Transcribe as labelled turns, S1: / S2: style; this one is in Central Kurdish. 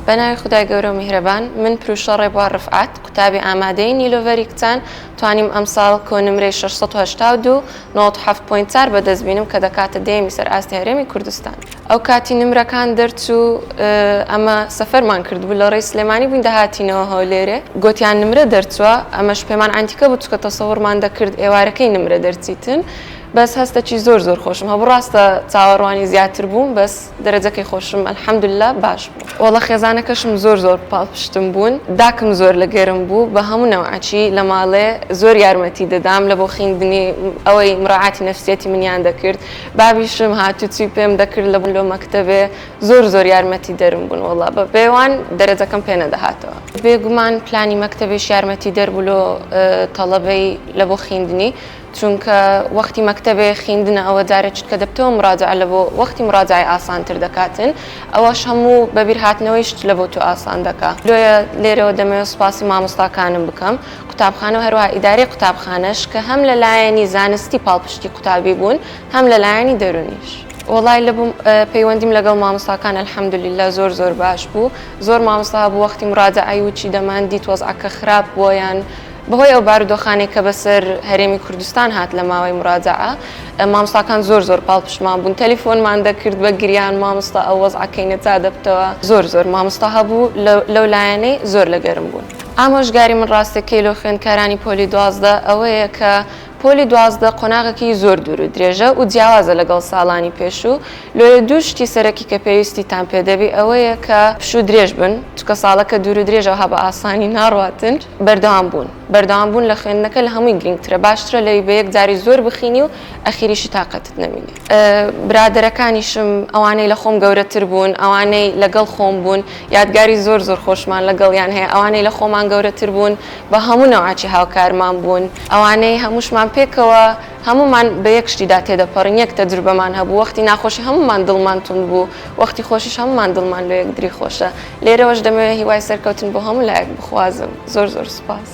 S1: بەناوی خدای گەورە و میهرەبان من پروشە ڕێبوار ڕفعات قوتابی ئامادەی نیلۆڤەری کچان توانیم ئەم ساڵ کۆنمرەی 682 97.4 بەدەستبینم کە دەکاتە دێمی سەر ئاستی هەرێمی کوردستان. ئەو کاتی نمرەکان دەرچوو ئەمە سەفەرمان کردبوو لە ڕێی سلێمانی بووین دەهاتینەوە هەولێرێ گوتیان نمرە دەرچووە ئەمەش پێمان ئەنتیکە بوو چکە تەسەوڕمان دەکرد ئێوارەکەی نمرە دەرچیتن. بەس هەستێکی زۆر خۆشم هەبوو ڕاستە چاوەڕوانی زیاتر بووم بەس دەرەجەکەی خۆشم ئەلحەمدوللا باش بوو. وەڵە خێزانەکەشم زۆر پاڵپشتم بوون داکم زۆر لە گەرم بوو بە هەموو نەوعەچی لە ماڵێ زۆر یارمەتی دەدام لە بۆ خوێندنی ئەوەی مراعاتی نەفسیەتی منیان دەکرد بابیشم هاتوچی پێم دەکرد لە لۆ مەکتەبێ زۆر یارمەتی دەرم بوون وەڵا بە پێوان دەرەجەکەم پێ نەدەهاتەوە. بێگومان پلانی مەکتەبیش یارمەتی دەربوو لۆ تەڵەبەی لە بۆ خوێندنی چونکە وەختی مەکتەبێ خوێندنە ئەوە جارێک کە دەبتەوە مراجعە لە بۆ وەختی مراجعی ئاسانتر دەکاتن ئەوەش هەموو بەبیر هاتنەوەیش لە بۆ تۆ ئاسان دەکات. لێرەوە دەمەوێت سوپاسی مامۆستاکانم بکەم قوتابخانە و هەروەها ئیدارەی قوتابخانەش کە هەم لەلایەنی زانستی پاڵپشتی قوتابی بوون هەم لەلایەنی دەرونیش. وڵای لە پەیوەندیم لەگەڵ مامۆستاکان ئەلحەمدولیلا زۆر باش بوو زۆر مامۆستا بوو وەختی مراجعەی وچی دەماندی تۆزعەکە خراپ بووە یان بەهۆی ئەو بارودۆخانێک کە بەسەر هەرێمی کوردستان هات لە ماوەی مراجعە مامۆستاکان زۆر پاڵپشتمان بوون تەلیفۆنمان دەکرد بە گریان مامۆستا ئەو وەزعەکەی نەچا دەبتەوە زۆر مامۆستا هەبوو لەو لایەنەی زۆر لەگەرم بوون. ئامۆژگاری من ڕاستەکەی لۆ خوێندکارانی پۆلی 12 ئەوەیە کە پۆلی 12 قۆناغێکی زۆر دوور و درێژە و جیاوازە لەگەڵ ساڵانی پێشوو لۆیە دوو شتی سەرەکی کە پێویستیتان پێدەبی ئەوەیە کە پشوو درێژ بن چکە ساڵەکە دوور و درێژە هە بە ئاسانی ناڕاتن بەردەوام بوون لە خوێندنەکە لە هەمووی گرنگترە باشترە لەوی بە یەک جاری زۆر بخینی و ئەخیریشی تااقەتت نەبینی. برادەرەکانیشم ئەوانەی لە خۆم گەورەتر بوون ئەوانەی لەگەڵ خۆم بوون یادگاری زۆر خۆشمان لەگەڵیان هەیە ئەوانەی لە خۆمان گەورەتر بوون بە هەموو نەوعاتی هاوکارمان بوون ئەوانەی هەمووشمان پێکەوە هەمومان بە یەک شتیدا تێدەپەڕین یەک تەجروبەمان هەبوو وەختی ناخۆشی هەمومان دڵمان تون بوو وەختی خۆشیش هەمومان دڵمان لە یەک دری خۆشە. لێرەوەش دەمەوێت هیوای سەرکەوتن بۆ هەموو لایەک بخوازم. زۆر سوپاس.